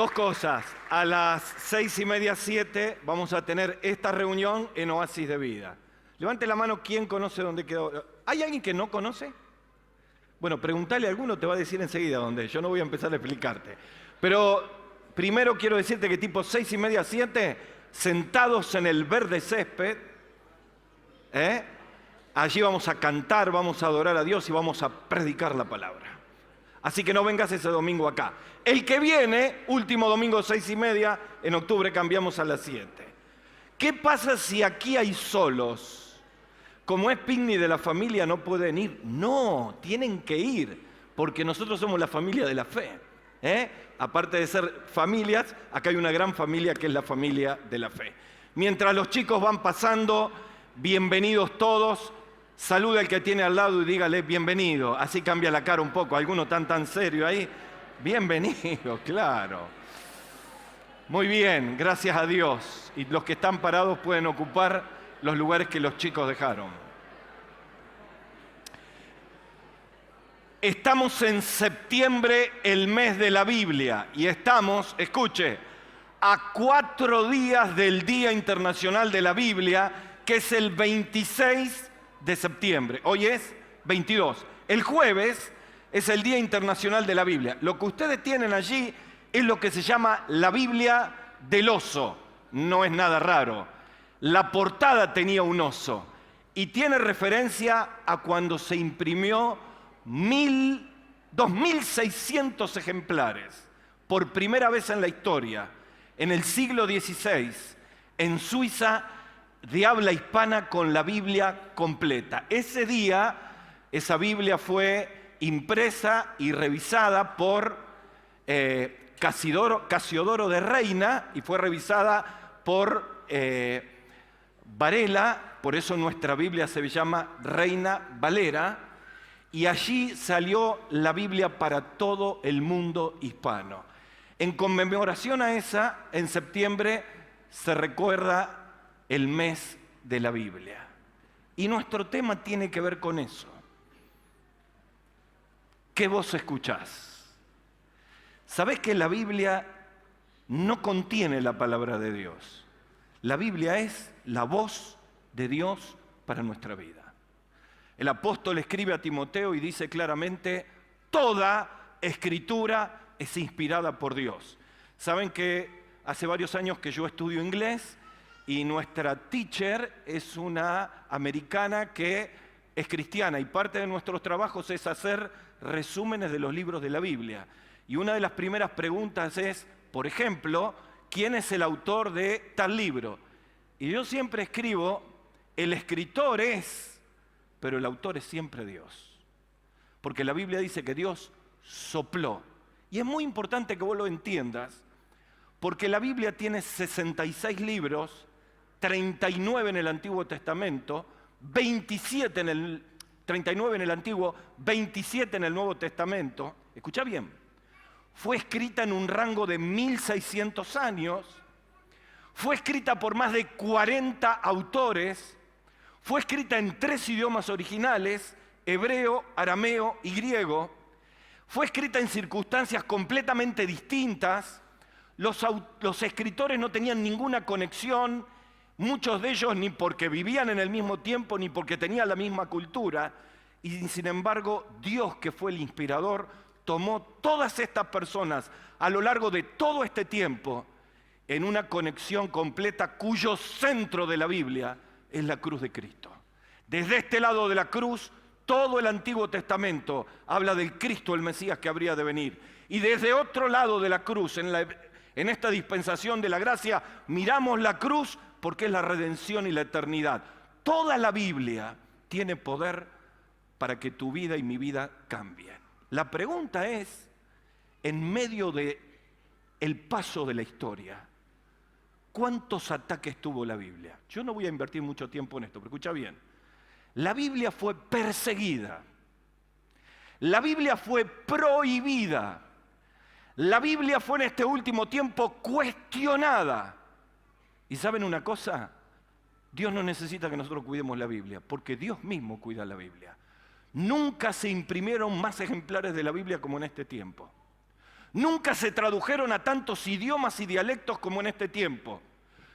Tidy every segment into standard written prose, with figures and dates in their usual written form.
Dos cosas. A las 6:30, 7, vamos a tener esta reunión en Oasis de Vida. Levante la mano, ¿quién conoce dónde quedó? ¿Hay alguien que no conoce? Bueno, preguntale a alguno, te va a decir enseguida dónde. Yo no voy a empezar a explicarte. Pero primero quiero decirte que tipo 6:30, 7, sentados en el verde césped, allí vamos a cantar, vamos a adorar a Dios y vamos a predicar la palabra. Así que no vengas ese domingo acá. El que viene, último domingo 6:30, en octubre cambiamos a las 7. ¿Qué pasa si aquí hay solos? Como es picnic de la familia, no pueden ir. No, tienen que ir, porque nosotros somos la familia de la fe. Aparte de ser familias, acá hay una gran familia que es la familia de la fe. Mientras los chicos van pasando, bienvenidos todos. Saluda al que tiene al lado y dígale bienvenido. Así cambia la cara un poco. Alguno tan serio ahí. Bienvenido, claro. Muy bien, gracias a Dios. Y los que están parados pueden ocupar los lugares que los chicos dejaron. Estamos en septiembre, el mes de la Biblia. Y estamos, escuche, a 4 días del Día Internacional de la Biblia, que es el 26 de septiembre. Hoy es 22. El jueves es el Día Internacional de la Biblia. Lo que ustedes tienen allí es lo que se llama la Biblia del oso. No es nada raro. La portada tenía un oso y tiene referencia a cuando se imprimió 2.600 ejemplares por primera vez en la historia, en el siglo XVI, en Suiza, de habla hispana, con la Biblia completa. Ese día, esa Biblia fue impresa y revisada por Casiodoro de Reina y fue revisada por Varela, por eso nuestra Biblia se llama Reina Valera, y allí salió la Biblia para todo el mundo hispano. En conmemoración a esa, en septiembre se recuerda el mes de la Biblia. Y nuestro tema tiene que ver con eso. ¿Qué voz escuchás? ¿Sabés que la Biblia no contiene la palabra de Dios? La Biblia es la voz de Dios para nuestra vida. El apóstol escribe a Timoteo y dice claramente: toda escritura es inspirada por Dios. Saben que hace varios años que yo estudio inglés y nuestra teacher es una americana que es cristiana y parte de nuestros trabajos es hacer resúmenes de los libros de la Biblia. Y una de las primeras preguntas es, por ejemplo, ¿quién es el autor de tal libro? Y yo siempre escribo, el escritor es, pero el autor es siempre Dios. Porque la Biblia dice que Dios sopló. Y es muy importante que vos lo entiendas, porque la Biblia tiene 66 libros, 39 en el Antiguo Testamento, 39 en el Antiguo, 27 en el Nuevo Testamento. Escucha bien, fue escrita en un rango de 1600 años, fue escrita por más de 40 autores, fue escrita en 3 idiomas originales, hebreo, arameo y griego, fue escrita en circunstancias completamente distintas. Los escritores no tenían ninguna conexión, muchos de ellos ni porque vivían en el mismo tiempo ni porque tenían la misma cultura, y sin embargo Dios, que fue el inspirador, tomó todas estas personas a lo largo de todo este tiempo en una conexión completa cuyo centro de la Biblia es la cruz de Cristo. Desde este lado de la cruz, todo el Antiguo Testamento habla del Cristo, el Mesías que habría de venir, y desde otro lado de la cruz, en esta dispensación de la gracia, miramos la cruz porque es la redención y la eternidad. Toda la Biblia tiene poder para que tu vida y mi vida cambien. La pregunta es, en medio de el paso de la historia, ¿cuántos ataques tuvo la Biblia? Yo no voy a invertir mucho tiempo en esto, pero escucha bien. La Biblia fue perseguida. La Biblia fue prohibida. La Biblia fue en este último tiempo cuestionada. ¿Y saben una cosa? Dios no necesita que nosotros cuidemos la Biblia, porque Dios mismo cuida la Biblia. Nunca se imprimieron más ejemplares de la Biblia como en este tiempo. Nunca se tradujeron a tantos idiomas y dialectos como en este tiempo.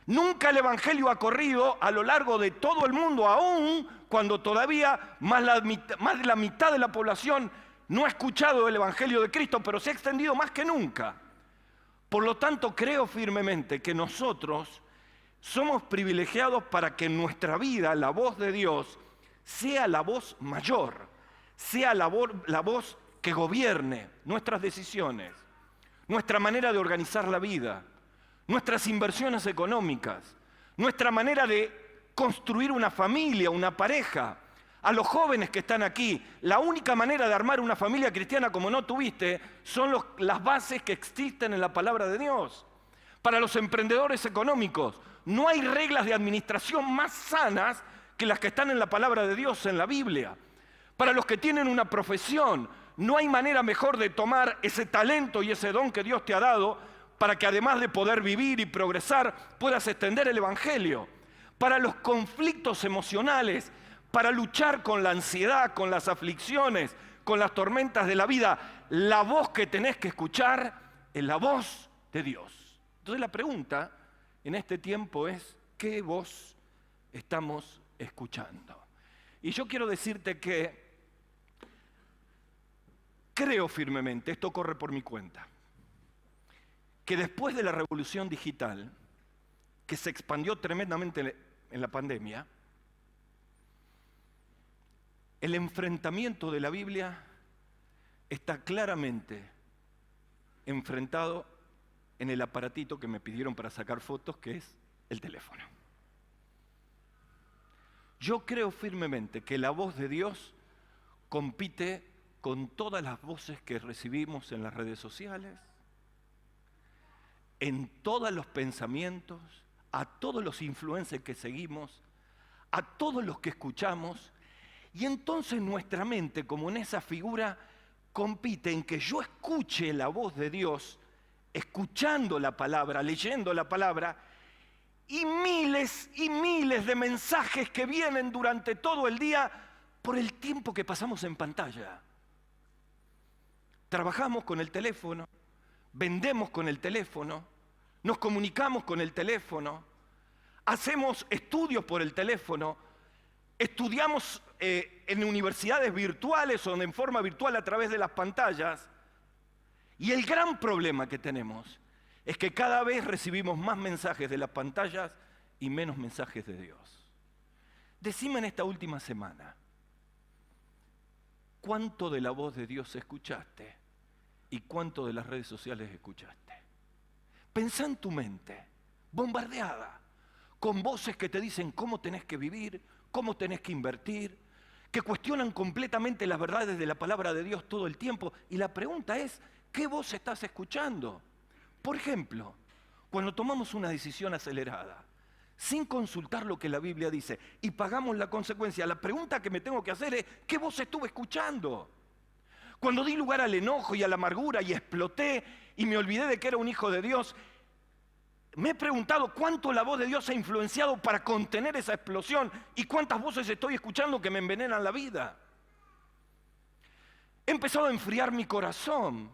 Nunca el Evangelio ha corrido a lo largo de todo el mundo, aún cuando todavía más de la mitad de la población no ha escuchado el Evangelio de Cristo, pero se ha extendido más que nunca. Por lo tanto, creo firmemente que nosotros somos privilegiados para que en nuestra vida la voz de Dios sea la voz mayor, sea la voz que gobierne nuestras decisiones, nuestra manera de organizar la vida, nuestras inversiones económicas, nuestra manera de construir una familia, una pareja. A los jóvenes que están aquí, la única manera de armar una familia cristiana como no tuviste son las bases que existen en la palabra de Dios. Para los emprendedores económicos, no hay reglas de administración más sanas que las que están en la palabra de Dios, en la Biblia. Para los que tienen una profesión, no hay manera mejor de tomar ese talento y ese don que Dios te ha dado para que además de poder vivir y progresar, puedas extender el Evangelio. Para los conflictos emocionales, para luchar con la ansiedad, con las aflicciones, con las tormentas de la vida, la voz que tenés que escuchar es la voz de Dios. Entonces la pregunta en este tiempo es, ¿qué voz estamos escuchando? Y yo quiero decirte que creo firmemente, esto corre por mi cuenta, que después de la revolución digital, que se expandió tremendamente en la pandemia, el enfrentamiento de la Biblia está claramente enfrentado en el aparatito que me pidieron para sacar fotos, que es el teléfono. Yo creo firmemente que la voz de Dios compite con todas las voces que recibimos en las redes sociales, en todos los pensamientos, a todos los influencers que seguimos, a todos los que escuchamos. Y entonces nuestra mente, como en esa figura, compite en que yo escuche la voz de Dios, escuchando la palabra, leyendo la palabra, y miles de mensajes que vienen durante todo el día por el tiempo que pasamos en pantalla. Trabajamos con el teléfono, vendemos con el teléfono, nos comunicamos con el teléfono, hacemos estudios por el teléfono, estudiamos en universidades virtuales o en forma virtual a través de las pantallas. Y el gran problema que tenemos es que cada vez recibimos más mensajes de las pantallas y menos mensajes de Dios. Decime en esta última semana, ¿cuánto de la voz de Dios escuchaste y cuánto de las redes sociales escuchaste? Pensá en tu mente, bombardeada, con voces que te dicen cómo tenés que vivir, cómo tenés que invertir, que cuestionan completamente las verdades de la palabra de Dios todo el tiempo. Y la pregunta es, ¿qué voz estás escuchando? Por ejemplo, cuando tomamos una decisión acelerada, sin consultar lo que la Biblia dice, y pagamos la consecuencia, la pregunta que me tengo que hacer es, ¿qué voz estuve escuchando? Cuando di lugar al enojo y a la amargura y exploté y me olvidé de que era un hijo de Dios, me he preguntado cuánto la voz de Dios ha influenciado para contener esa explosión y cuántas voces estoy escuchando que me envenenan la vida. He empezado a enfriar mi corazón.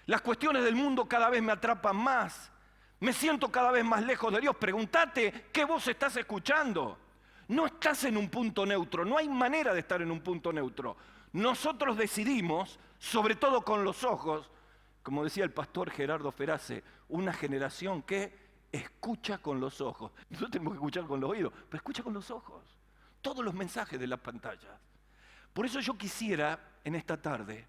Las cuestiones del mundo cada vez me atrapan más. Me siento cada vez más lejos de Dios. Pregúntate qué voz estás escuchando. No estás en un punto neutro. No hay manera de estar en un punto neutro. Nosotros decidimos, sobre todo con los ojos, como decía el pastor Gerardo Ferace, una generación que escucha con los ojos. Nosotros tenemos que escuchar con los oídos, pero escucha con los ojos. Todos los mensajes de las pantallas. Por eso yo quisiera, en esta tarde,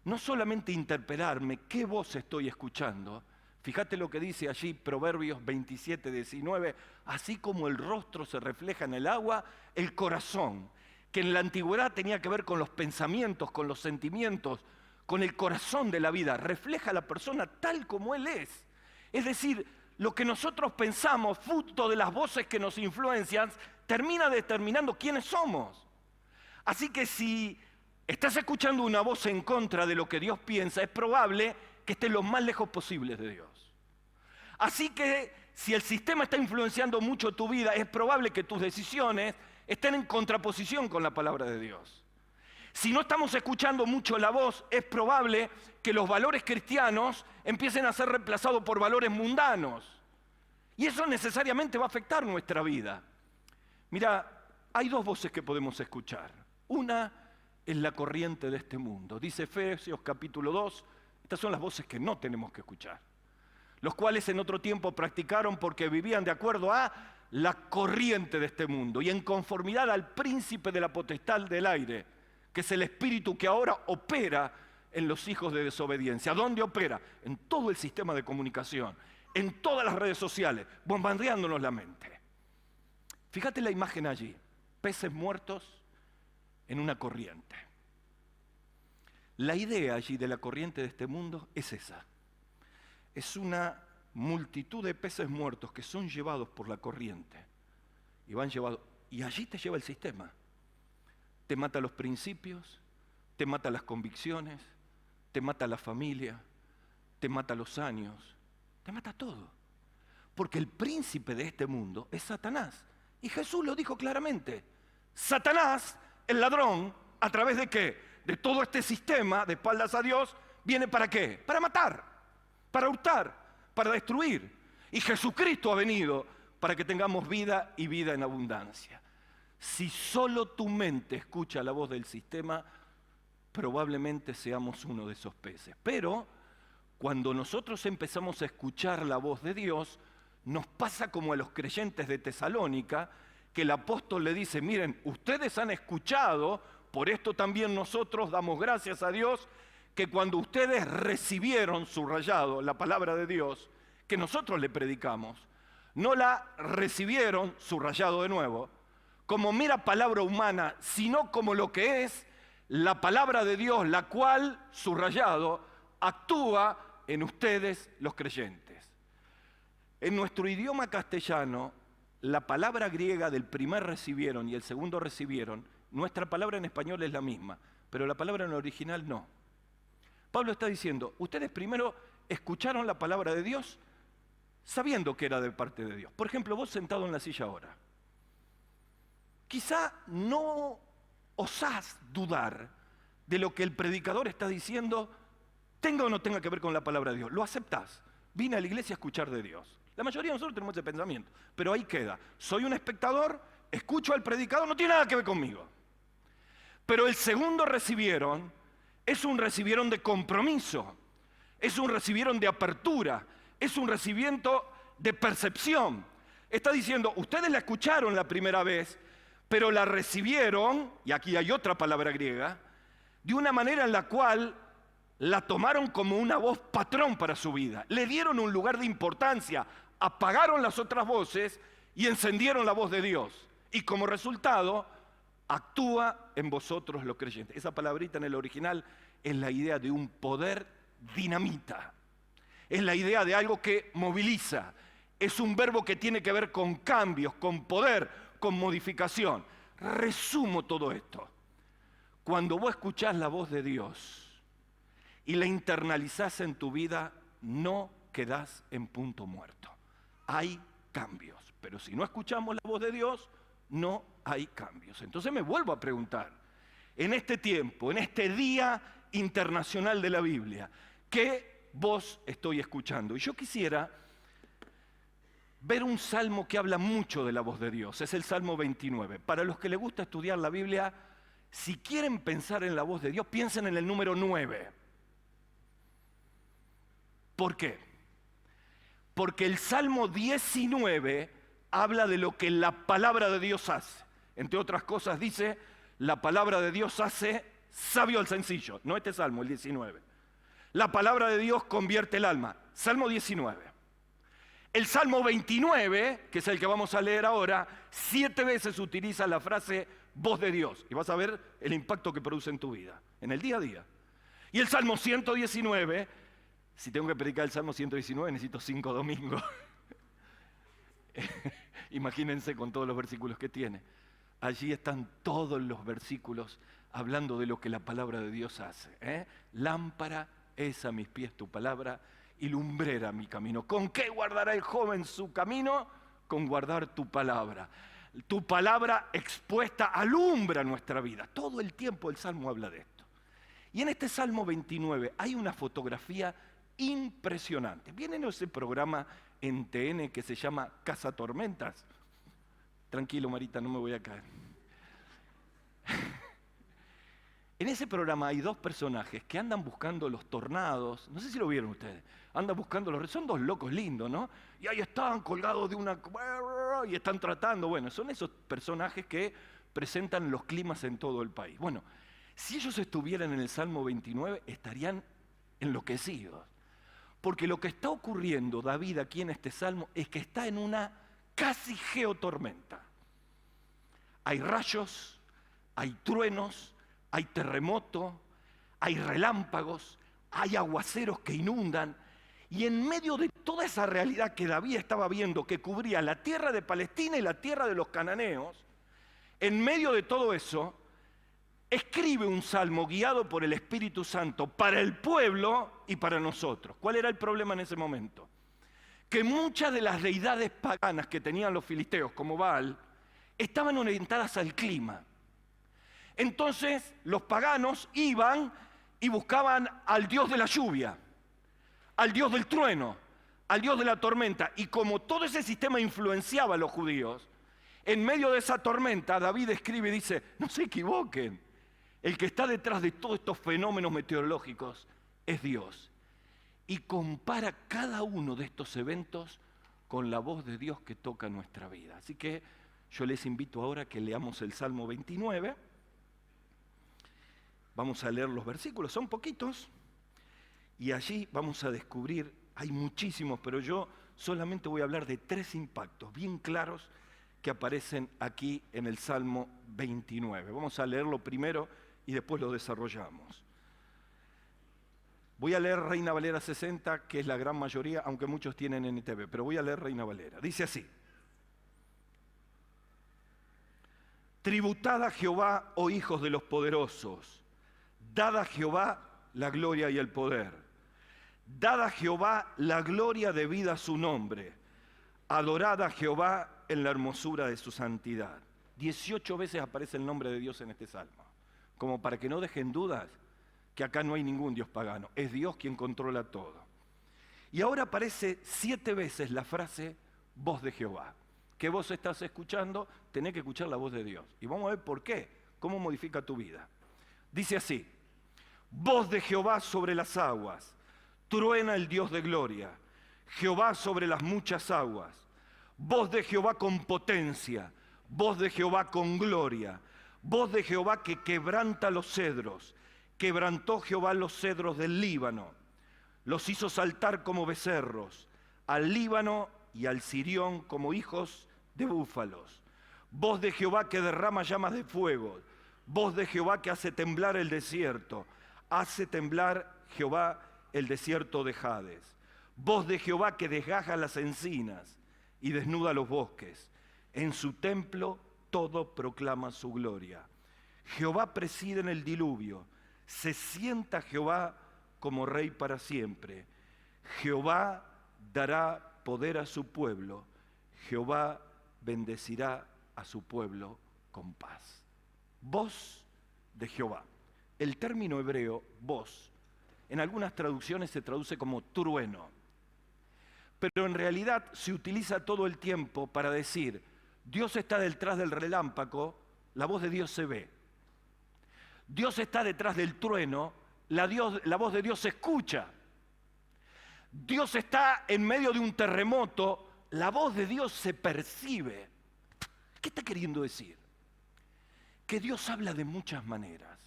no solamente interpelarme qué voz estoy escuchando. Fíjate lo que dice allí Proverbios 27, 19. Así como el rostro se refleja en el agua, el corazón, que en la antigüedad tenía que ver con los pensamientos, con los sentimientos, con el corazón de la vida, refleja a la persona tal como él es. Es decir, lo que nosotros pensamos, fruto de las voces que nos influencian, termina determinando quiénes somos. Así que si estás escuchando una voz en contra de lo que Dios piensa, es probable que estés lo más lejos posible de Dios. Así que si el sistema está influenciando mucho tu vida, es probable que tus decisiones estén en contraposición con la palabra de Dios. Si no estamos escuchando mucho la voz, es probable que los valores cristianos empiecen a ser reemplazados por valores mundanos. Y eso necesariamente va a afectar nuestra vida. Mira, hay dos voces que podemos escuchar. Una es la corriente de este mundo. Dice Efesios capítulo 2, estas son las voces que no tenemos que escuchar. Los cuales en otro tiempo practicaron porque vivían de acuerdo a la corriente de este mundo y en conformidad al príncipe de la potestad del aire, que es el espíritu que ahora opera en los hijos de desobediencia. ¿Dónde opera? En todo el sistema de comunicación, en todas las redes sociales, bombardeándonos la mente. Fíjate la imagen allí, peces muertos en una corriente. La idea allí de la corriente de este mundo es esa. Es una multitud de peces muertos que son llevados por la corriente y van llevados, y allí te lleva el sistema. Te mata los principios, te mata las convicciones, te mata la familia, te mata los años, te mata todo. Porque el príncipe de este mundo es Satanás. Y Jesús lo dijo claramente. Satanás, el ladrón, ¿a través de qué? De todo este sistema de espaldas a Dios, ¿viene para qué? Para matar, para hurtar, para destruir. Y Jesucristo ha venido para que tengamos vida y vida en abundancia. Si solo tu mente escucha la voz del sistema, probablemente seamos uno de esos peces. Pero cuando nosotros empezamos a escuchar la voz de Dios, nos pasa como a los creyentes de Tesalónica, que el apóstol le dice, miren, ustedes han escuchado, por esto también nosotros damos gracias a Dios, que cuando ustedes recibieron, subrayado, la palabra de Dios, que nosotros le predicamos, no la recibieron, subrayado de nuevo, como mera palabra humana, sino como lo que es la palabra de Dios, la cual, subrayado, actúa en ustedes los creyentes. En nuestro idioma castellano, la palabra griega del primer recibieron y el segundo recibieron, nuestra palabra en español es la misma, pero la palabra en el original no. Pablo está diciendo, ustedes primero escucharon la palabra de Dios sabiendo que era de parte de Dios. Por ejemplo, vos sentado en la silla ahora, quizá no osás dudar de lo que el predicador está diciendo, tenga o no tenga que ver con la palabra de Dios. Lo aceptás. Vine a la iglesia a escuchar de Dios. La mayoría de nosotros tenemos ese pensamiento, pero ahí queda. Soy un espectador, escucho al predicador, no tiene nada que ver conmigo. Pero el segundo recibieron es un recibieron de compromiso, es un recibieron de apertura, es un recibimiento de percepción. Está diciendo, ustedes la escucharon la primera vez, pero la recibieron, y aquí hay otra palabra griega, de una manera en la cual la tomaron como una voz patrón para su vida. Le dieron un lugar de importancia, apagaron las otras voces y encendieron la voz de Dios. Y como resultado, actúa en vosotros los creyentes. Esa palabrita en el original es la idea de un poder dinamita. Es la idea de algo que moviliza. Es un verbo que tiene que ver con cambios, con poder, con modificación. Resumo todo esto. Cuando vos escuchás la voz de Dios y la internalizás en tu vida, no quedás en punto muerto. Hay cambios, pero si no escuchamos la voz de Dios, no hay cambios. Entonces me vuelvo a preguntar, en este tiempo, en este Día Internacional de la Biblia, ¿qué voz estoy escuchando? Y yo quisiera ver un salmo que habla mucho de la voz de Dios, es el Salmo 29. Para los que les gusta estudiar la Biblia, si quieren pensar en la voz de Dios, piensen en el número 9. ¿Por qué? Porque el Salmo 19 habla de lo que la palabra de Dios hace. Entre otras cosas dice, la palabra de Dios hace sabio al sencillo. No este Salmo, el 19. La palabra de Dios convierte el alma. Salmo 19. El Salmo 29, que es el que vamos a leer ahora, 7 veces utiliza la frase voz de Dios. Y vas a ver el impacto que produce en tu vida, en el día a día. Y el Salmo 119, si tengo que predicar el Salmo 119, necesito 5 domingos. Imagínense con todos los versículos que tiene. Allí están todos los versículos hablando de lo que la palabra de Dios hace. Lámpara es a mis pies tu palabra y lumbrera mi camino. ¿Con qué guardará el joven su camino? Con guardar tu palabra. Tu palabra expuesta alumbra nuestra vida. Todo el tiempo el Salmo habla de esto. Y en este Salmo 29 hay una fotografía impresionante. ¿Vienen ese programa en TN que se llama Casa Tormentas? Tranquilo, Marita, no me voy a caer. En ese programa hay dos personajes que andan buscando los tornados. No sé si lo vieron ustedes. Andan buscando son dos locos lindos, ¿no? Y ahí están colgados de una... y están tratando. Bueno, son esos personajes que presentan los climas en todo el país. Bueno, si ellos estuvieran en el Salmo 29, estarían enloquecidos. Porque lo que está ocurriendo, David, aquí en este Salmo, es que está en una casi geotormenta. Hay rayos, hay truenos, hay terremoto, hay relámpagos, hay aguaceros que inundan. Y en medio de toda esa realidad que David estaba viendo, que cubría la tierra de Palestina y la tierra de los cananeos, en medio de todo eso, escribe un salmo guiado por el Espíritu Santo para el pueblo y para nosotros. ¿Cuál era el problema en ese momento? Que muchas de las deidades paganas que tenían los filisteos, como Baal, estaban orientadas al clima. Entonces los paganos iban y buscaban al Dios de la lluvia, al Dios del trueno, al Dios de la tormenta. Y como todo ese sistema influenciaba a los judíos, en medio de esa tormenta David escribe y dice, no se equivoquen, el que está detrás de todos estos fenómenos meteorológicos es Dios. Y compara cada uno de estos eventos con la voz de Dios que toca nuestra vida. Así que yo les invito ahora a que leamos el Salmo 29. Vamos a leer los versículos, son poquitos, y allí vamos a descubrir, hay muchísimos, pero yo solamente voy a hablar de 3 impactos bien claros que aparecen aquí en el Salmo 29. Vamos a leerlo primero y después lo desarrollamos. Voy a leer Reina Valera 60, que es la gran mayoría, aunque muchos tienen NTV, pero voy a leer Reina Valera. Dice así: Tributad a Jehová, oh hijos de los poderosos, dad a Jehová la gloria y el poder. Dad a Jehová la gloria debida a su nombre. Adorad a Jehová en la hermosura de su santidad. 18 veces aparece el nombre de Dios en este salmo. Como para que no dejen dudas que acá no hay ningún Dios pagano. Es Dios quien controla todo. Y ahora aparece 7 veces la frase voz de Jehová. ¿Qué voz estás escuchando? Tenés que escuchar la voz de Dios. Y vamos a ver por qué. ¿Cómo modifica tu vida? Dice así: voz de Jehová sobre las aguas, truena el Dios de gloria, Jehová sobre las muchas aguas, voz de Jehová con potencia, voz de Jehová con gloria, voz de Jehová que quebranta los cedros, quebrantó Jehová los cedros del Líbano, los hizo saltar como becerros, al Líbano y al Sirión como hijos de búfalos, voz de Jehová que derrama llamas de fuego, voz de Jehová que hace temblar el desierto, hace temblar Jehová el desierto de Hades. Voz de Jehová que desgaja las encinas y desnuda los bosques. En su templo todo proclama su gloria. Jehová preside en el diluvio. Se sienta Jehová como rey para siempre. Jehová dará poder a su pueblo. Jehová bendecirá a su pueblo con paz. Voz de Jehová. El término hebreo, voz, en algunas traducciones se traduce como trueno, pero en realidad se utiliza todo el tiempo para decir, Dios está detrás del relámpago, la voz de Dios se ve. Dios está detrás del trueno, la voz de Dios se escucha. Dios está en medio de un terremoto, la voz de Dios se percibe. ¿Qué está queriendo decir? Que Dios habla de muchas maneras.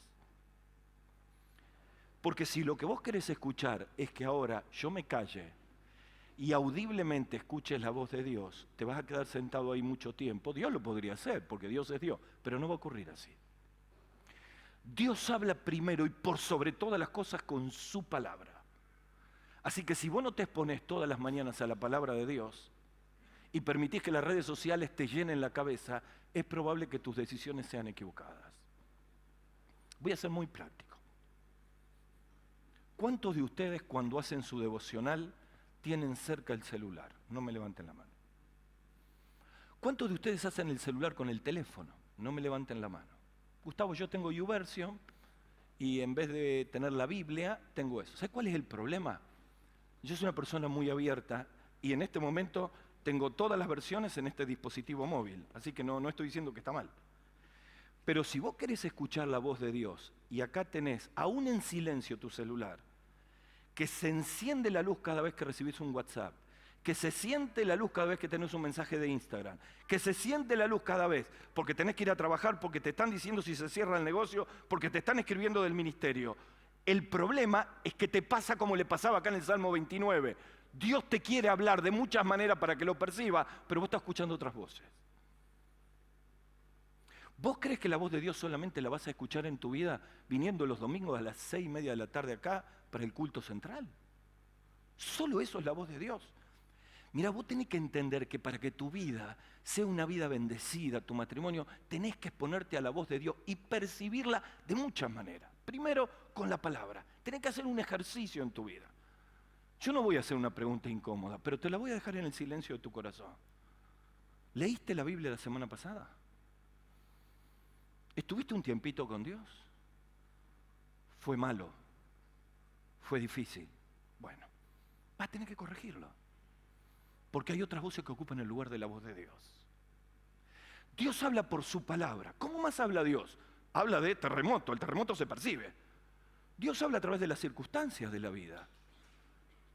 Porque si lo que vos querés escuchar es que ahora yo me calle y audiblemente escuches la voz de Dios, te vas a quedar sentado ahí mucho tiempo. Dios lo podría hacer, porque Dios es Dios, pero no va a ocurrir así. Dios habla primero y por sobre todas las cosas con su palabra. Así que si vos no te exponés todas las mañanas a la palabra de Dios y permitís que las redes sociales te llenen la cabeza, es probable que tus decisiones sean equivocadas. Voy a ser muy práctico. ¿Cuántos de ustedes cuando hacen su devocional tienen cerca el celular? No me levanten la mano. ¿Cuántos de ustedes hacen el celular con el teléfono? No me levanten la mano. Gustavo, yo tengo YouVersion y en vez de tener la Biblia, tengo eso. ¿Sabes cuál es el problema? Yo soy una persona muy abierta y en este momento tengo todas las versiones en este dispositivo móvil, así que no estoy diciendo que está mal. Pero si vos querés escuchar la voz de Dios y acá tenés, aún en silencio tu celular, que se enciende la luz cada vez que recibís un WhatsApp, que se siente la luz cada vez que tenés un mensaje de Instagram, que se siente la luz cada vez porque tenés que ir a trabajar, porque te están diciendo si se cierra el negocio, porque te están escribiendo del ministerio. El problema es que te pasa como le pasaba acá en el Salmo 29. Dios te quiere hablar de muchas maneras para que lo perciba, pero vos estás escuchando otras voces. ¿Vos crees que la voz de Dios solamente la vas a escuchar en tu vida viniendo los domingos a las 6:30 de la tarde acá para el culto central? Solo eso es la voz de Dios. Mira, vos tenés que entender que para que tu vida sea una vida bendecida, tu matrimonio, tenés que exponerte a la voz de Dios y percibirla de muchas maneras. Primero, con la palabra. Tenés que hacer un ejercicio en tu vida. Yo no voy a hacer una pregunta incómoda, pero te la voy a dejar en el silencio de tu corazón. ¿Leíste la Biblia la semana pasada? ¿Estuviste un tiempito con Dios? Fue malo, fue difícil. Bueno, vas a tener que corregirlo. Porque hay otras voces que ocupan el lugar de la voz de Dios. Dios habla por su palabra. ¿Cómo más habla Dios? Habla de terremoto, el terremoto se percibe. Dios habla a través de las circunstancias de la vida.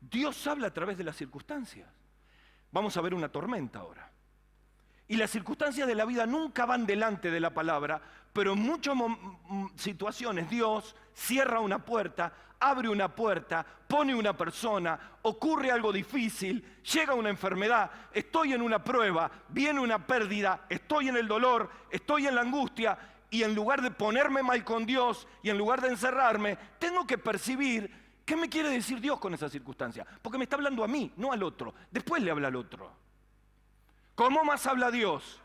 Dios habla a través de las circunstancias. Vamos a ver una tormenta ahora. Y las circunstancias de la vida nunca van delante de la palabra, pero en muchas situaciones Dios cierra una puerta, abre una puerta, pone una persona, ocurre algo difícil, llega una enfermedad, estoy en una prueba, viene una pérdida, estoy en el dolor, estoy en la angustia, y en lugar de ponerme mal con Dios y en lugar de encerrarme, tengo que percibir qué me quiere decir Dios con esa circunstancia, porque me está hablando a mí, no al otro, después le habla al otro. ¿Cómo más habla Dios?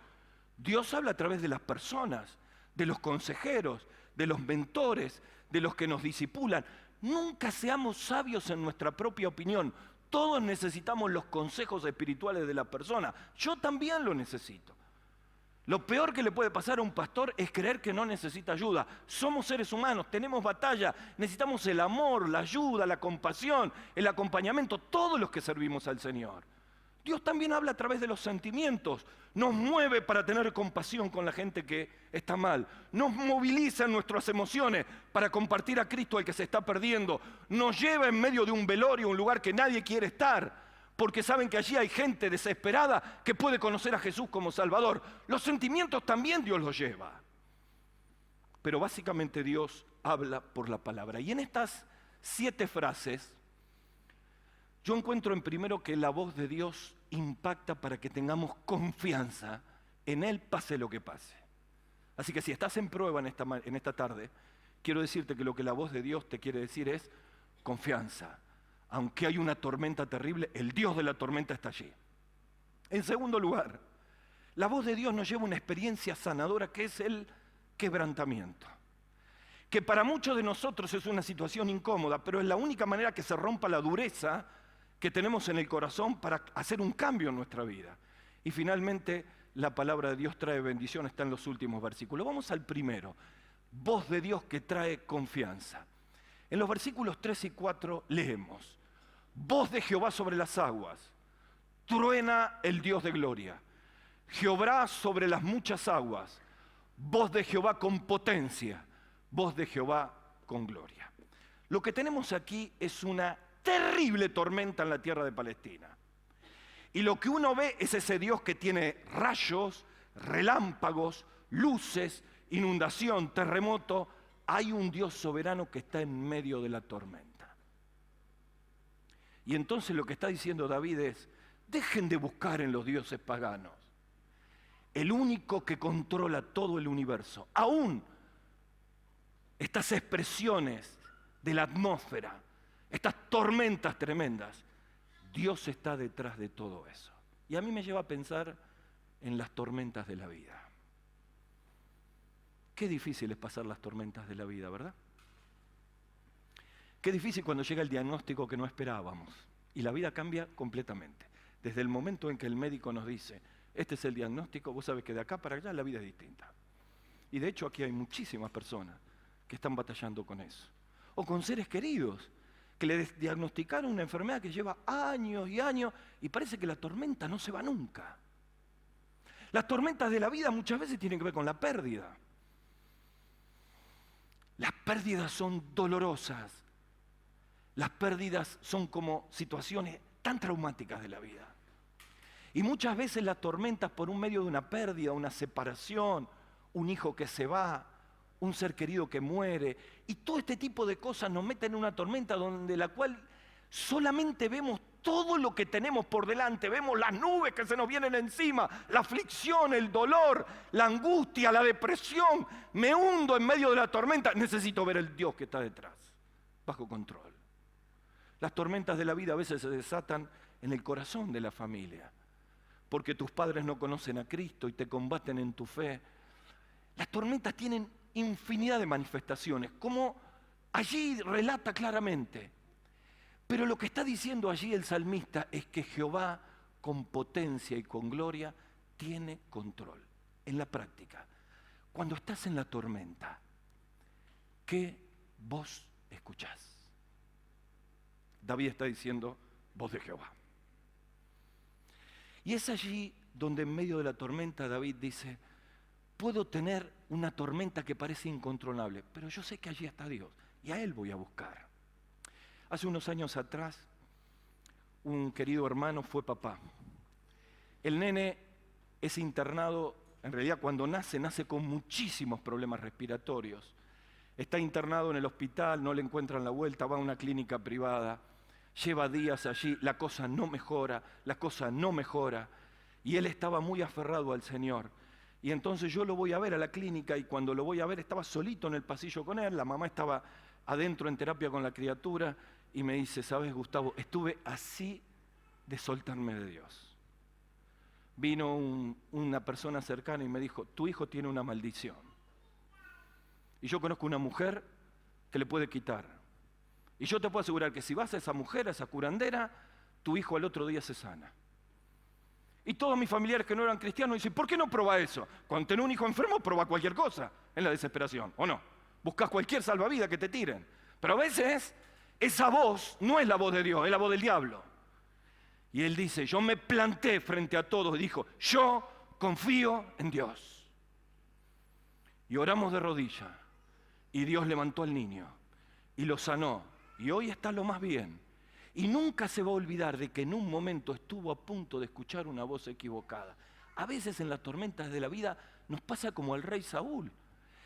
Dios habla a través de las personas, de los consejeros, de los mentores, de los que nos disipulan. Nunca seamos sabios en nuestra propia opinión. Todos necesitamos los consejos espirituales de la persona. Yo también lo necesito. Lo peor que le puede pasar a un pastor es creer que no necesita ayuda. Somos seres humanos, tenemos batalla, necesitamos el amor, la ayuda, la compasión, el acompañamiento, todos los que servimos al Señor. Dios también habla a través de los sentimientos, nos mueve para tener compasión con la gente que está mal, nos moviliza en nuestras emociones para compartir a Cristo al que se está perdiendo, nos lleva en medio de un velorio, un lugar que nadie quiere estar, porque saben que allí hay gente desesperada que puede conocer a Jesús como Salvador. Los sentimientos también Dios los lleva, pero básicamente Dios habla por la palabra. Y en estas 7 frases, yo encuentro en primero que la voz de Dios impacta para que tengamos confianza en Él pase lo que pase. Así que si estás en prueba en esta tarde, quiero decirte que lo que la voz de Dios te quiere decir es confianza. Aunque hay una tormenta terrible, el Dios de la tormenta está allí. En segundo lugar, la voz de Dios nos lleva a una experiencia sanadora que es el quebrantamiento. Que para muchos de nosotros es una situación incómoda, pero es la única manera que se rompa la dureza que tenemos en el corazón para hacer un cambio en nuestra vida. Y finalmente, la palabra de Dios trae bendición, está en los últimos versículos. Vamos al primero, voz de Dios que trae confianza. En los versículos 3 y 4 leemos, voz de Jehová sobre las aguas, truena el Dios de gloria, Jehová sobre las muchas aguas, voz de Jehová con potencia, voz de Jehová con gloria. Lo que tenemos aquí es una terrible tormenta en la tierra de Palestina. Y lo que uno ve es ese Dios que tiene rayos, relámpagos, luces, inundación, terremoto. Hay un Dios soberano que está en medio de la tormenta. Y entonces lo que está diciendo David es, dejen de buscar en los dioses paganos. El único que controla todo el universo, aún estas expresiones de la atmósfera, estas tormentas tremendas, Dios está detrás de todo eso. Y a mí me lleva a pensar en las tormentas de la vida. Qué difícil es pasar las tormentas de la vida, ¿verdad? Qué difícil cuando llega el diagnóstico que no esperábamos y la vida cambia completamente. Desde el momento en que el médico nos dice, este es el diagnóstico, vos sabés que de acá para allá la vida es distinta. Y de hecho aquí hay muchísimas personas que están batallando con eso. O con seres queridos, que le diagnosticaron una enfermedad que lleva años y años y parece que la tormenta no se va nunca. Las tormentas de la vida muchas veces tienen que ver con la pérdida. Las pérdidas son dolorosas. Las pérdidas son como situaciones tan traumáticas de la vida. Y muchas veces las tormentas por un medio de una pérdida, una separación, un hijo que se va, un ser querido que muere, y todo este tipo de cosas nos meten en una tormenta donde la cual solamente vemos todo lo que tenemos por delante, vemos las nubes que se nos vienen encima, la aflicción, el dolor, la angustia, la depresión, me hundo en medio de la tormenta, necesito ver el Dios que está detrás, bajo control. Las tormentas de la vida a veces se desatan en el corazón de la familia, porque tus padres no conocen a Cristo y te combaten en tu fe. Las tormentas tienen infinidad de manifestaciones, como allí relata claramente. Pero lo que está diciendo allí el salmista es que Jehová, con potencia y con gloria, tiene control. En la práctica, cuando estás en la tormenta, ¿qué voz escuchás? David está diciendo, voz de Jehová. Y es allí donde en medio de la tormenta David dice, puedo tener una tormenta que parece incontrolable, pero yo sé que allí está Dios y a Él voy a buscar. Hace unos años atrás, un querido hermano fue papá. El nene es internado, en realidad cuando nace con muchísimos problemas respiratorios. Está internado en el hospital, no le encuentran la vuelta, va a una clínica privada, lleva días allí, la cosa no mejora, y él estaba muy aferrado al Señor. Y entonces yo lo voy a ver a la clínica y cuando lo voy a ver estaba solito en el pasillo con él, la mamá estaba adentro en terapia con la criatura y me dice, ¿sabes, Gustavo? Estuve así de soltarme de Dios. Vino una persona cercana y me dijo, tu hijo tiene una maldición. Y yo conozco una mujer que le puede quitar. Y yo te puedo asegurar que si vas a esa mujer, a esa curandera, tu hijo al otro día se sana. Y todos mis familiares que no eran cristianos dicen, ¿por qué no proba eso? Cuando tenés un hijo enfermo, proba cualquier cosa en la desesperación, ¿o no? Buscas cualquier salvavidas que te tiren. Pero a veces esa voz no es la voz de Dios, es la voz del diablo. Y él dice, yo me planté frente a todos y dijo, yo confío en Dios. Y oramos de rodillas. Y Dios levantó al niño y lo sanó. Y hoy está lo más bien. Y nunca se va a olvidar de que en un momento estuvo a punto de escuchar una voz equivocada. A veces en las tormentas de la vida nos pasa como al rey Saúl.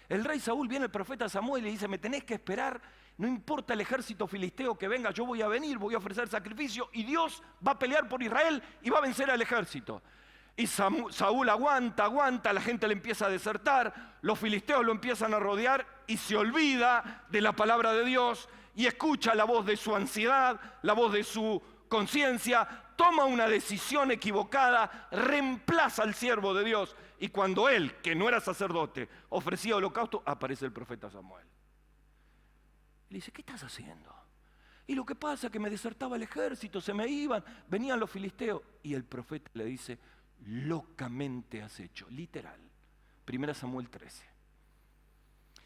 El rey Saúl viene el profeta Samuel y le dice, me tenés que esperar, no importa el ejército filisteo que venga, yo voy a venir, voy a ofrecer sacrificio y Dios va a pelear por Israel y va a vencer al ejército. Y Saúl aguanta, la gente le empieza a desertar, los filisteos lo empiezan a rodear y se olvida de la palabra de Dios y escucha la voz de su ansiedad, la voz de su conciencia, toma una decisión equivocada, reemplaza al siervo de Dios y cuando él, que no era sacerdote, ofrecía holocausto, aparece el profeta Samuel. Y le dice, ¿qué estás haciendo? Y lo que pasa es que me desertaba el ejército, se me iban, venían los filisteos. Y el profeta le dice, locamente has hecho, literal. 1 Samuel 13.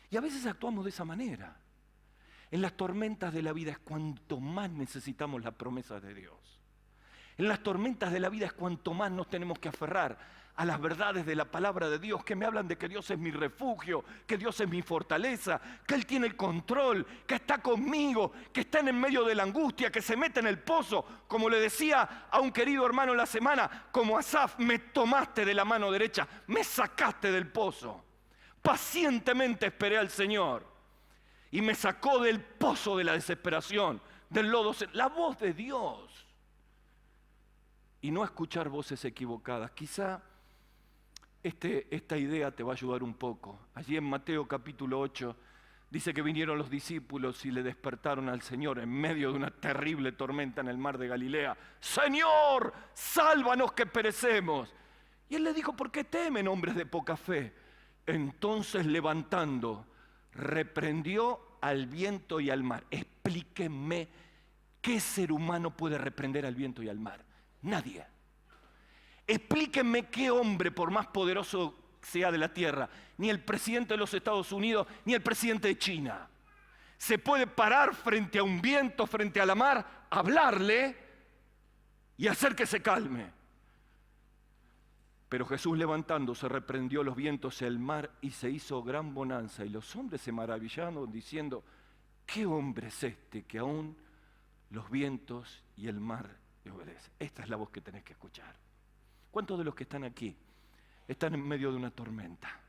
Y a veces actuamos de esa manera. En las tormentas de la vida es cuanto más necesitamos las promesas de Dios. En las tormentas de la vida es cuanto más nos tenemos que aferrar a las verdades de la palabra de Dios, que me hablan de que Dios es mi refugio, que Dios es mi fortaleza, que Él tiene el control, que está conmigo, que está en el medio de la angustia, que se mete en el pozo. Como le decía a un querido hermano en la semana, como Asaf, me tomaste de la mano derecha, me sacaste del pozo. Pacientemente esperé al Señor y me sacó del pozo de la desesperación, del lodo, la voz de Dios. Y no escuchar voces equivocadas. Quizá esta idea te va a ayudar un poco. Allí en Mateo capítulo 8 dice que vinieron los discípulos y le despertaron al Señor en medio de una terrible tormenta en el mar de Galilea. Señor, sálvanos que perecemos. Y él le dijo, ¿por qué temen, hombres de poca fe? Entonces levantando, reprendió al viento y al mar. Explíquenme, ¿qué ser humano puede reprender al viento y al mar? Nadie. Explíquenme qué hombre, por más poderoso sea de la tierra, ni el presidente de los Estados Unidos, ni el presidente de China, se puede parar frente a un viento, frente a la mar, hablarle y hacer que se calme. Pero Jesús, levantándose, reprendió los vientos y el mar y se hizo gran bonanza. Y los hombres se maravillaron diciendo: ¿qué hombre es este que aún los vientos y el mar le obedecen? Esta es la voz que tenés que escuchar. ¿Cuántos de los que están aquí están en medio de una tormenta?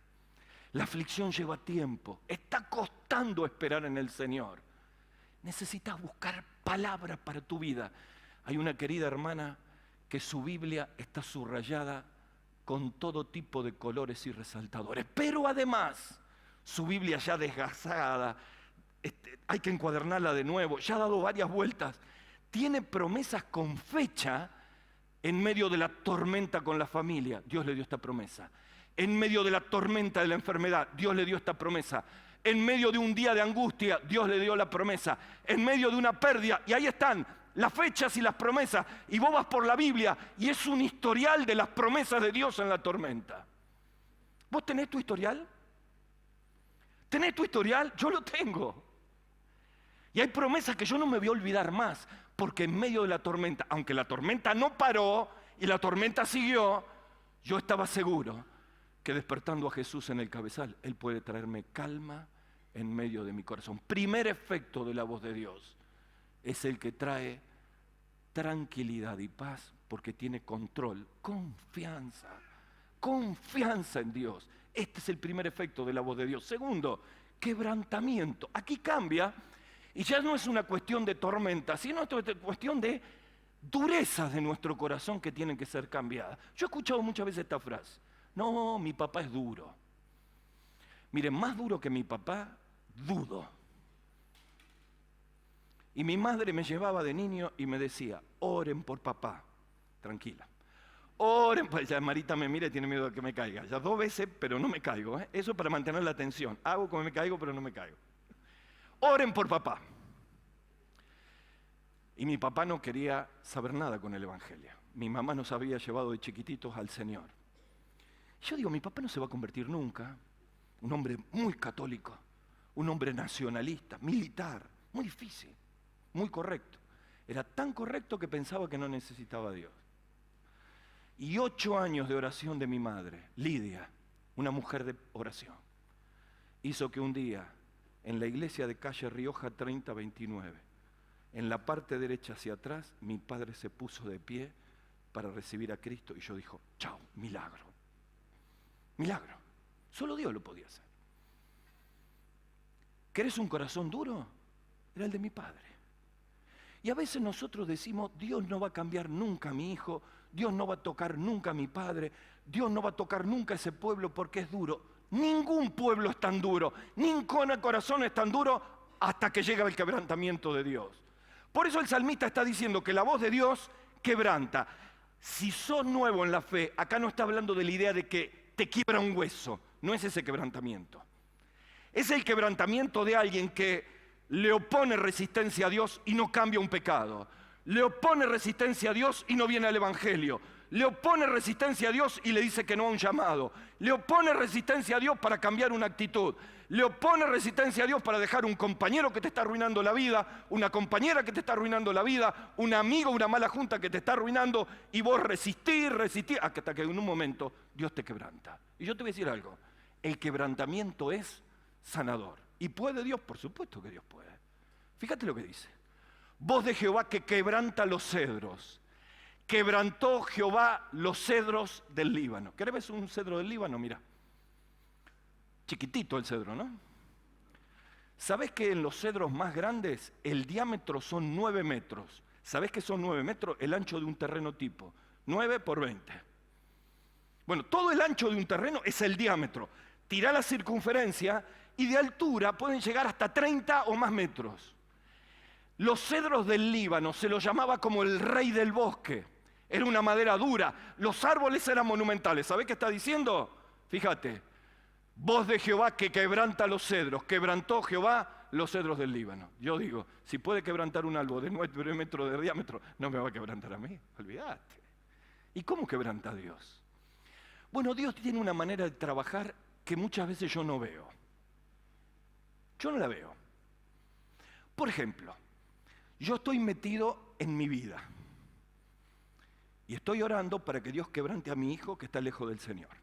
La aflicción lleva tiempo, está costando esperar en el Señor. Necesitas buscar palabras para tu vida. Hay una querida hermana que su Biblia está subrayada con todo tipo de colores y resaltadores, pero además su Biblia ya desgastada, hay que encuadernarla de nuevo, ya ha dado varias vueltas, tiene promesas con fecha. En medio de la tormenta con la familia, Dios le dio esta promesa. En medio de la tormenta de la enfermedad, Dios le dio esta promesa. En medio de un día de angustia, Dios le dio la promesa. En medio de una pérdida, y ahí están las fechas y las promesas. Y vos vas por la Biblia y es un historial de las promesas de Dios en la tormenta. ¿Vos tenés tu historial? ¿Tenés tu historial? Yo lo tengo. Y hay promesas que yo no me voy a olvidar más, porque en medio de la tormenta, aunque la tormenta no paró y la tormenta siguió, yo estaba seguro que despertando a Jesús en el cabezal, Él puede traerme calma en medio de mi corazón. Primer efecto de la voz de Dios es el que trae tranquilidad y paz, porque tiene control, confianza en Dios. Este es el primer efecto de la voz de Dios. Segundo, quebrantamiento. Aquí cambia. Y ya no es una cuestión de tormenta, sino es una cuestión de durezas de nuestro corazón que tienen que ser cambiadas. Yo he escuchado muchas veces esta frase: no, mi papá es duro. Miren, más duro que mi papá, dudo. Y mi madre me llevaba de niño y me decía: oren por papá. Tranquila. Oren, pues ya Marita me mira y tiene miedo de que me caiga. Ya 2 veces, pero no me caigo. Eso para mantener la atención. Hago como me caigo, pero no me caigo. Oren por papá. Y mi papá no quería saber nada con el Evangelio. Mi mamá nos había llevado de chiquititos al Señor. Yo digo, mi papá no se va a convertir nunca. Un hombre muy católico, un hombre nacionalista, militar, muy difícil, muy correcto. Era tan correcto que pensaba que no necesitaba a Dios. Y 8 años de oración de mi madre, Lidia, una mujer de oración, hizo que un día, en la iglesia de calle Rioja 3029, en la parte derecha hacia atrás, mi padre se puso de pie para recibir a Cristo y yo dijo: chao, milagro. Milagro. Solo Dios lo podía hacer. ¿Querés un corazón duro? Era el de mi padre. Y a veces nosotros decimos: Dios no va a cambiar nunca a mi hijo, Dios no va a tocar nunca a mi padre, Dios no va a tocar nunca a ese pueblo porque es duro. Ningún pueblo es tan duro, ningún corazón es tan duro hasta que llega el quebrantamiento de Dios. Por eso el salmista está diciendo que la voz de Dios quebranta. Si sos nuevo en la fe, acá no está hablando de la idea de que te quiebra un hueso, no es ese quebrantamiento. Es el quebrantamiento de alguien que le opone resistencia a Dios y no cambia un pecado. Le opone resistencia a Dios y no viene al Evangelio. Le opone resistencia a Dios y le dice que no a un llamado. Le opone resistencia a Dios para cambiar una actitud. Le opone resistencia a Dios para dejar un compañero que te está arruinando la vida, una compañera que te está arruinando la vida, un amigo, una mala junta que te está arruinando, y vos resistís, hasta que en un momento Dios te quebranta. Y yo te voy a decir algo: el quebrantamiento es sanador. ¿Y puede Dios? Por supuesto que Dios puede. Fíjate lo que dice: voz de Jehová que quebranta los cedros. Quebrantó Jehová los cedros del Líbano. ¿Querés ver un cedro del Líbano? Mira. Chiquitito el cedro, ¿no? ¿Sabés que en los cedros más grandes el diámetro son 9 metros? ¿Sabés que son 9 metros? El ancho de un terreno tipo. 9 por 20. Bueno, todo el ancho de un terreno es el diámetro. Tirá la circunferencia y de altura pueden llegar hasta 30 o más metros. Los cedros del Líbano se los llamaba como el rey del bosque. Era una madera dura. Los árboles eran monumentales. ¿Sabés qué está diciendo? Fíjate. Voz de Jehová que quebranta los cedros. Quebrantó Jehová los cedros del Líbano. Yo digo, si puede quebrantar un árbol de 9 metros de diámetro, no me va a quebrantar a mí. Olvídate. ¿Y cómo quebranta a Dios? Bueno, Dios tiene una manera de trabajar que muchas veces yo no veo. Yo no la veo. Por ejemplo, yo estoy metido en mi vida y estoy orando para que Dios quebrante a mi hijo que está lejos del Señor.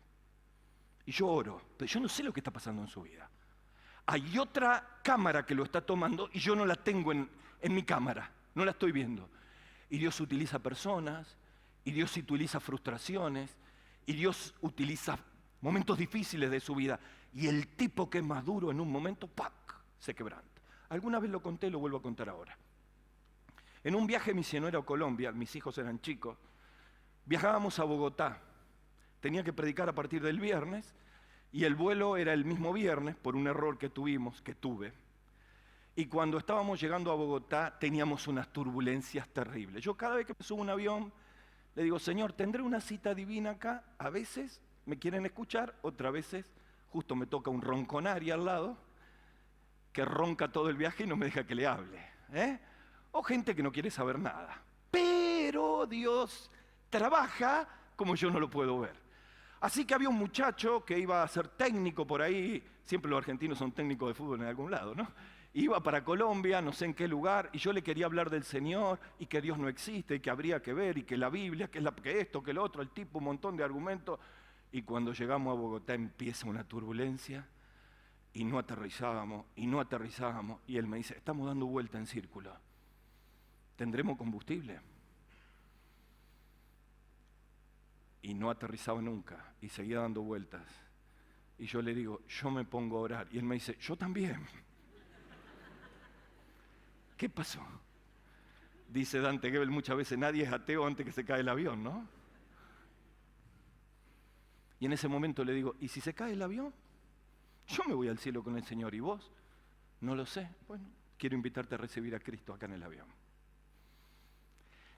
Y yo oro, pero yo no sé lo que está pasando en su vida. Hay otra cámara que lo está tomando y yo no la tengo en mi cámara, no la estoy viendo. Y Dios utiliza personas, y Dios utiliza frustraciones, y Dios utiliza momentos difíciles de su vida. Y el tipo que es más duro en un momento, ¡pac!, se quebranta. Alguna vez lo conté, lo vuelvo a contar ahora. En un viaje misionero a Colombia, mis hijos eran chicos, viajábamos a Bogotá. Tenía que predicar a partir del viernes, y el vuelo era el mismo viernes por un error que tuve. Y cuando estábamos llegando a Bogotá teníamos unas turbulencias terribles. Yo cada vez que me subo a un avión le digo, Señor, ¿tendré una cita divina acá? A veces me quieren escuchar, otras veces justo me toca un ronconari al lado que ronca todo el viaje y no me deja que le hable. O gente que no quiere saber nada. Pero Dios trabaja como yo no lo puedo ver. Así que había un muchacho que iba a ser técnico por ahí, siempre los argentinos son técnicos de fútbol en algún lado, ¿no? Iba para Colombia, no sé en qué lugar, y yo le quería hablar del Señor, y que Dios no existe, y que habría que ver, y que la Biblia, que esto, que lo otro, el tipo, un montón de argumentos. Y cuando llegamos a Bogotá empieza una turbulencia, y no aterrizábamos, y él me dice, estamos dando vuelta en círculo, ¿tendremos combustible? Y no aterrizaba nunca, y seguía dando vueltas. Y yo le digo, yo me pongo a orar, y él me dice, yo también. ¿Qué pasó? Dice Dante Gebel muchas veces, nadie es ateo antes que se cae el avión, ¿no? Y en ese momento le digo, ¿y si se cae el avión? Yo me voy al cielo con el Señor, ¿y vos? No lo sé. Bueno, quiero invitarte a recibir a Cristo acá en el avión.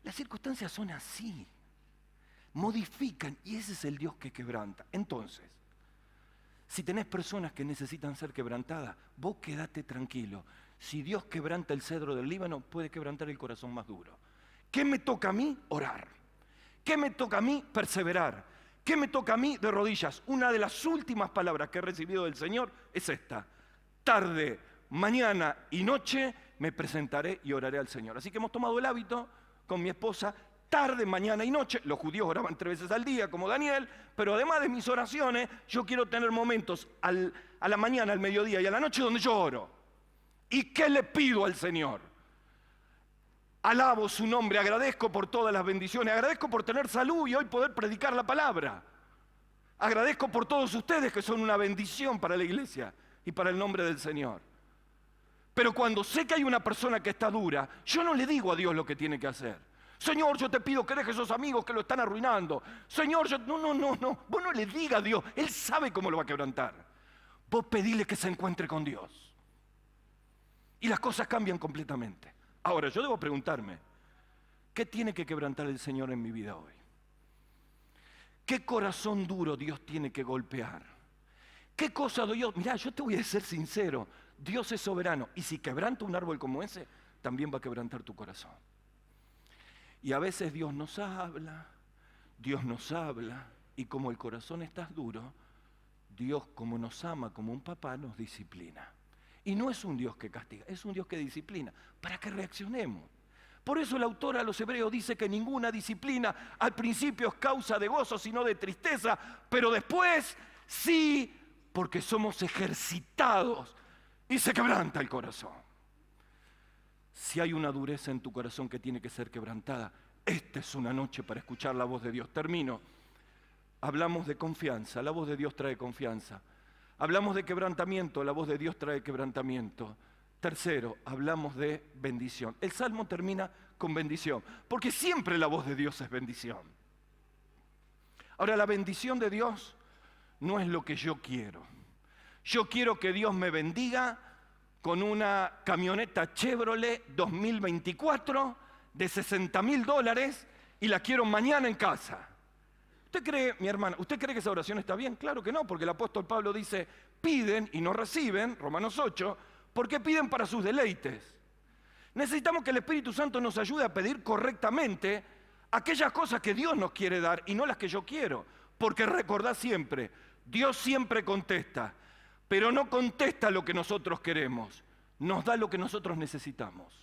Las circunstancias son así, modifican, y ese es el Dios que quebranta. Entonces, si tenés personas que necesitan ser quebrantadas, vos quedate tranquilo. Si Dios quebranta el cedro del Líbano, puede quebrantar el corazón más duro. ¿Qué me toca a mí? Orar. ¿Qué me toca a mí? Perseverar. ¿Qué me toca a mí? De rodillas. Una de las últimas palabras que he recibido del Señor es esta. Tarde, mañana y noche me presentaré y oraré al Señor. Así que hemos tomado el hábito con mi esposa, tarde, mañana y noche. Los judíos oraban 3 veces al día, como Daniel, pero además de mis oraciones, yo quiero tener momentos a la mañana, al mediodía y a la noche donde yo oro. ¿Y qué le pido al Señor? Alabo su nombre, agradezco por todas las bendiciones, agradezco por tener salud y hoy poder predicar la palabra. Agradezco por todos ustedes que son una bendición para la iglesia y para el nombre del Señor. Pero cuando sé que hay una persona que está dura, yo no le digo a Dios lo que tiene que hacer. Señor, yo te pido que dejes esos amigos que lo están arruinando. Señor, no. Vos no le digas a Dios, Él sabe cómo lo va a quebrantar. Vos pedile que se encuentre con Dios. Y las cosas cambian completamente. Ahora, yo debo preguntarme, ¿qué tiene que quebrantar el Señor en mi vida hoy? ¿Qué corazón duro Dios tiene que golpear? ¿Qué cosa Dios? Mirá, yo te voy a ser sincero, Dios es soberano, y si quebranta un árbol como ese, también va a quebrantar tu corazón. Y a veces Dios nos habla, y como el corazón está duro, Dios, como nos ama, como un papá, nos disciplina. Y no es un Dios que castiga, es un Dios que disciplina, para que reaccionemos. Por eso el autor a los Hebreos dice que ninguna disciplina al principio es causa de gozo, sino de tristeza, pero después sí, porque somos ejercitados y se quebranta el corazón. Si hay una dureza en tu corazón que tiene que ser quebrantada, esta es una noche para escuchar la voz de Dios. Termino. Hablamos de confianza, la voz de Dios trae confianza. Hablamos de quebrantamiento, la voz de Dios trae quebrantamiento. Tercero, hablamos de bendición. El Salmo termina con bendición, porque siempre la voz de Dios es bendición. Ahora, la bendición de Dios no es lo que yo quiero. Yo quiero que Dios me bendiga con una camioneta Chevrolet 2024 de $60,000 y la quiero mañana en casa. ¿Usted cree, mi hermana, usted cree que esa oración está bien? Claro que no, porque el apóstol Pablo dice, piden y no reciben, Romanos 8, porque piden para sus deleites. Necesitamos que el Espíritu Santo nos ayude a pedir correctamente aquellas cosas que Dios nos quiere dar y no las que yo quiero. Porque recordá siempre, Dios siempre contesta, pero no contesta lo que nosotros queremos, nos da lo que nosotros necesitamos.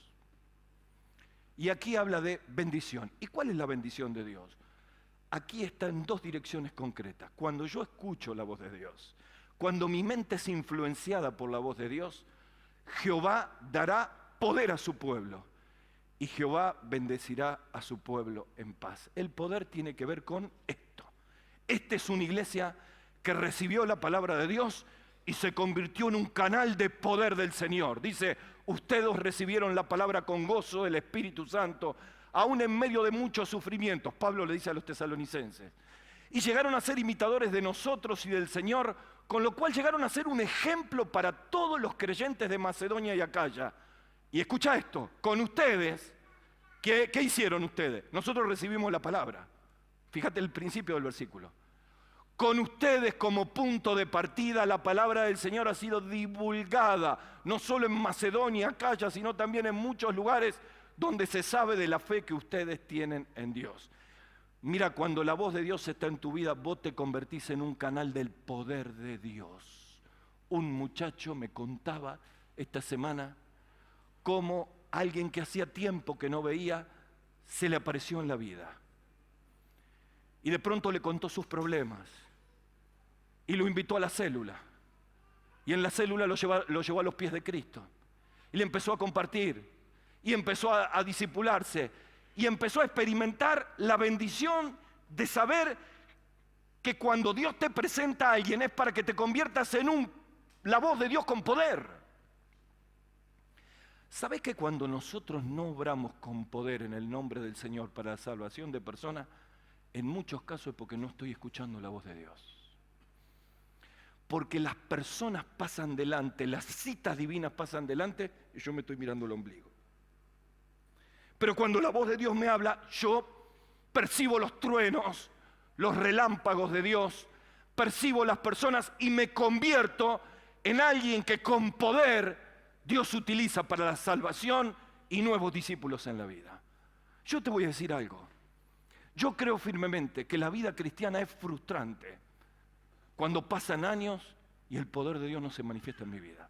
Y aquí habla de bendición. ¿Y cuál es la bendición de Dios? Aquí está en dos direcciones concretas. Cuando yo escucho la voz de Dios, cuando mi mente es influenciada por la voz de Dios, Jehová dará poder a su pueblo y Jehová bendecirá a su pueblo en paz. El poder tiene que ver con esto. Esta es una iglesia que recibió la palabra de Dios y se convirtió en un canal de poder del Señor. Dice, ustedes recibieron la palabra con gozo del Espíritu Santo, aún en medio de muchos sufrimientos. Pablo le dice a los tesalonicenses. Y llegaron a ser imitadores de nosotros y del Señor, con lo cual llegaron a ser un ejemplo para todos los creyentes de Macedonia y Acaya. Y escucha esto, con ustedes, ¿qué hicieron ustedes? Nosotros recibimos la palabra. Fíjate el principio del versículo. Con ustedes como punto de partida la palabra del Señor ha sido divulgada, no solo en Macedonia, Acaya, sino también en muchos lugares donde se sabe de la fe que ustedes tienen en Dios. Mira, cuando la voz de Dios está en tu vida, vos te convertís en un canal del poder de Dios. Un muchacho me contaba esta semana cómo alguien que hacía tiempo que no veía, se le apareció en la vida. Y de pronto le contó sus problemas. Y lo invitó a la célula. Y en la célula lo llevó a los pies de Cristo. Y le empezó a compartir. Y empezó a discipularse. Y empezó a experimentar la bendición de saber que cuando Dios te presenta a alguien es para que te conviertas en la voz de Dios con poder. ¿Sabés que cuando nosotros no obramos con poder en el nombre del Señor para la salvación de personas, en muchos casos es porque no estoy escuchando la voz de Dios? Porque las personas pasan delante, las citas divinas pasan delante y yo me estoy mirando el ombligo. Pero cuando la voz de Dios me habla, yo percibo los truenos, los relámpagos de Dios, percibo las personas y me convierto en alguien que con poder Dios utiliza para la salvación y nuevos discípulos en la vida. Yo te voy a decir algo. Yo creo firmemente que la vida cristiana es frustrante cuando pasan años y el poder de Dios no se manifiesta en mi vida.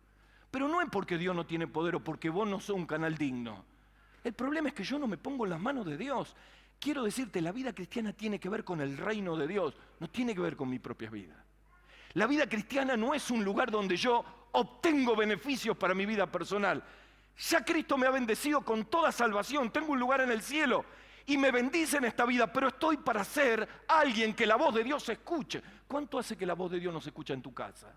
Pero no es porque Dios no tiene poder o porque vos no sos un canal digno. El problema es que yo no me pongo en las manos de Dios. Quiero decirte, la vida cristiana tiene que ver con el reino de Dios, no tiene que ver con mi propia vida. La vida cristiana no es un lugar donde yo obtengo beneficios para mi vida personal. Ya Cristo me ha bendecido con toda salvación, tengo un lugar en el cielo y me bendice en esta vida, pero estoy para ser alguien que la voz de Dios se escuche. ¿Cuánto hace que la voz de Dios no se escucha en tu casa?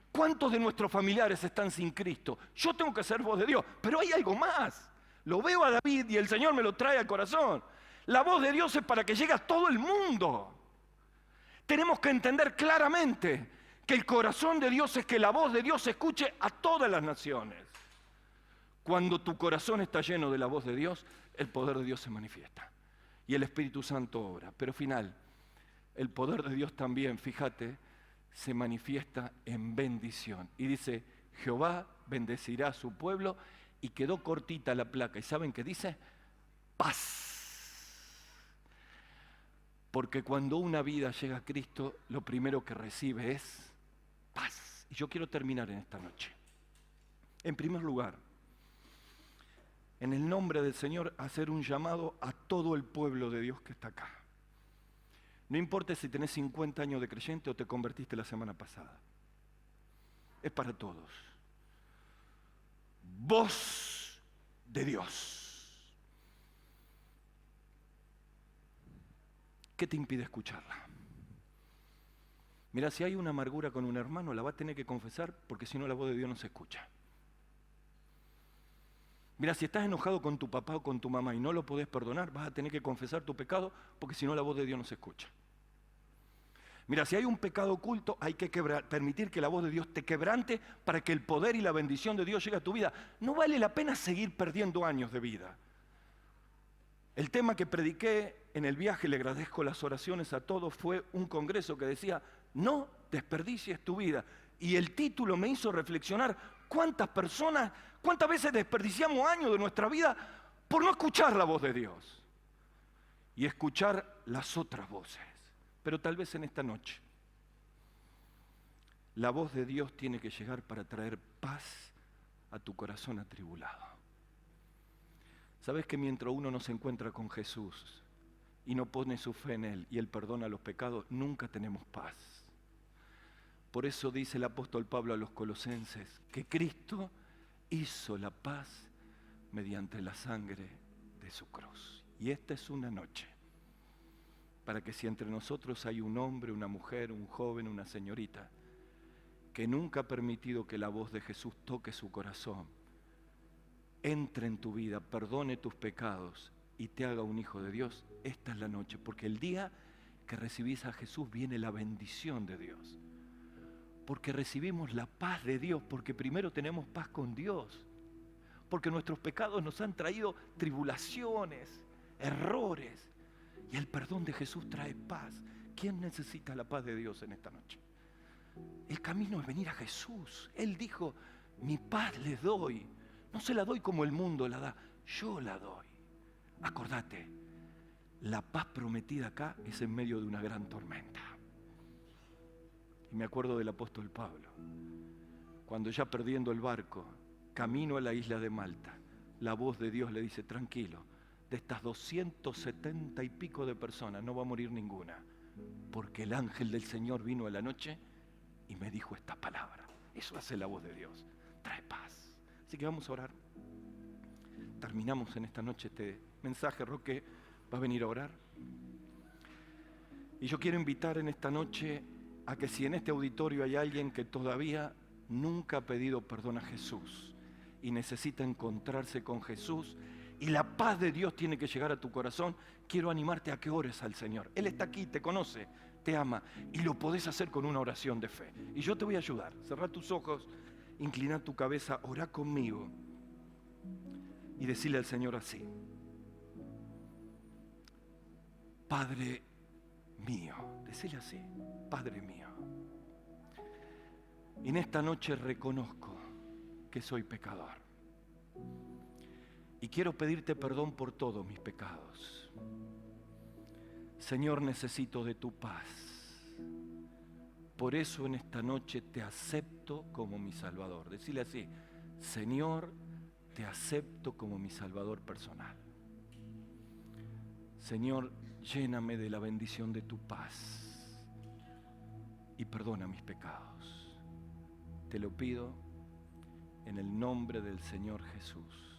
¿Cuántos de nuestros familiares están sin Cristo? Yo tengo que ser voz de Dios, pero hay algo más. Lo veo a David y el Señor me lo trae al corazón. La voz de Dios es para que llegue a todo el mundo. Tenemos que entender claramente que el corazón de Dios es que la voz de Dios se escuche a todas las naciones. Cuando tu corazón está lleno de la voz de Dios, el poder de Dios se manifiesta y el Espíritu Santo obra. Pero final, el poder de Dios también, fíjate, se manifiesta en bendición. Y dice, Jehová bendecirá a su pueblo, y quedó cortita la placa. ¿Y saben qué dice? Paz. Porque cuando una vida llega a Cristo, lo primero que recibe es paz. Y yo quiero terminar en esta noche. En primer lugar, en el nombre del Señor, hacer un llamado a todo el pueblo de Dios que está acá. No importa si tenés 50 años de creyente o te convertiste la semana pasada. Es para todos. Voz de Dios. ¿Qué te impide escucharla? Mira, si hay una amargura con un hermano, la va a tener que confesar, porque si no la voz de Dios no se escucha. Mira, si estás enojado con tu papá o con tu mamá y no lo podés perdonar, vas a tener que confesar tu pecado, porque si no la voz de Dios no se escucha. Mira, si hay un pecado oculto, hay que permitir que la voz de Dios te quebrante para que el poder y la bendición de Dios llegue a tu vida. No vale la pena seguir perdiendo años de vida. El tema que prediqué en el viaje, le agradezco las oraciones a todos, fue un congreso que decía, no desperdicies tu vida. Y el título me hizo reflexionar cuántas veces desperdiciamos años de nuestra vida por no escuchar la voz de Dios. y escuchar las otras voces. Pero tal vez en esta noche la voz de Dios tiene que llegar para traer paz a tu corazón atribulado. ¿Sabes que mientras uno no se encuentra con Jesús y no pone su fe en Él y Él perdona los pecados, nunca tenemos paz? Por eso dice el apóstol Pablo a los colosenses que Cristo hizo la paz mediante la sangre de su cruz. Y esta es una noche para que si entre nosotros hay un hombre, una mujer, un joven, una señorita, que nunca ha permitido que la voz de Jesús toque su corazón, entre en tu vida, perdone tus pecados y te haga un hijo de Dios, esta es la noche, porque el día que recibís a Jesús viene la bendición de Dios. Porque recibimos la paz de Dios, porque primero tenemos paz con Dios, porque nuestros pecados nos han traído tribulaciones, errores, y el perdón de Jesús trae paz. ¿Quién necesita la paz de Dios en esta noche? El camino es venir a Jesús. Él dijo, mi paz les doy, no se la doy como el mundo la da, yo la doy. Acordate, la paz prometida acá es en medio de una gran tormenta. Y me acuerdo del apóstol Pablo, cuando ya perdiendo el barco, camino a la isla de Malta, la voz de Dios le dice, tranquilo, de estas 270 y pico de personas no va a morir ninguna, porque el ángel del Señor vino a la noche y me dijo esta palabra. Eso hace la voz de Dios, trae paz. Así que vamos a orar. Terminamos en esta noche este mensaje. Roque va a venir a orar. Y yo quiero invitar en esta noche a que si en este auditorio hay alguien que todavía nunca ha pedido perdón a Jesús y necesita encontrarse con Jesús y la paz de Dios tiene que llegar a tu corazón, quiero animarte a que ores al Señor. Él está aquí, te conoce, te ama y lo podés hacer con una oración de fe. Y yo te voy a ayudar. Cerrá tus ojos, inclina tu cabeza, orá conmigo y decirle al Señor así: Padre mío, decirle así, Padre mío, en esta noche reconozco que soy pecador y quiero pedirte perdón por todos mis pecados. Señor, necesito de tu paz. Por eso en esta noche te acepto como mi Salvador. Decirle así: Señor, te acepto como mi Salvador personal. Señor, lléname de la bendición de tu paz y perdona mis pecados. Te lo pido en el nombre del Señor Jesús.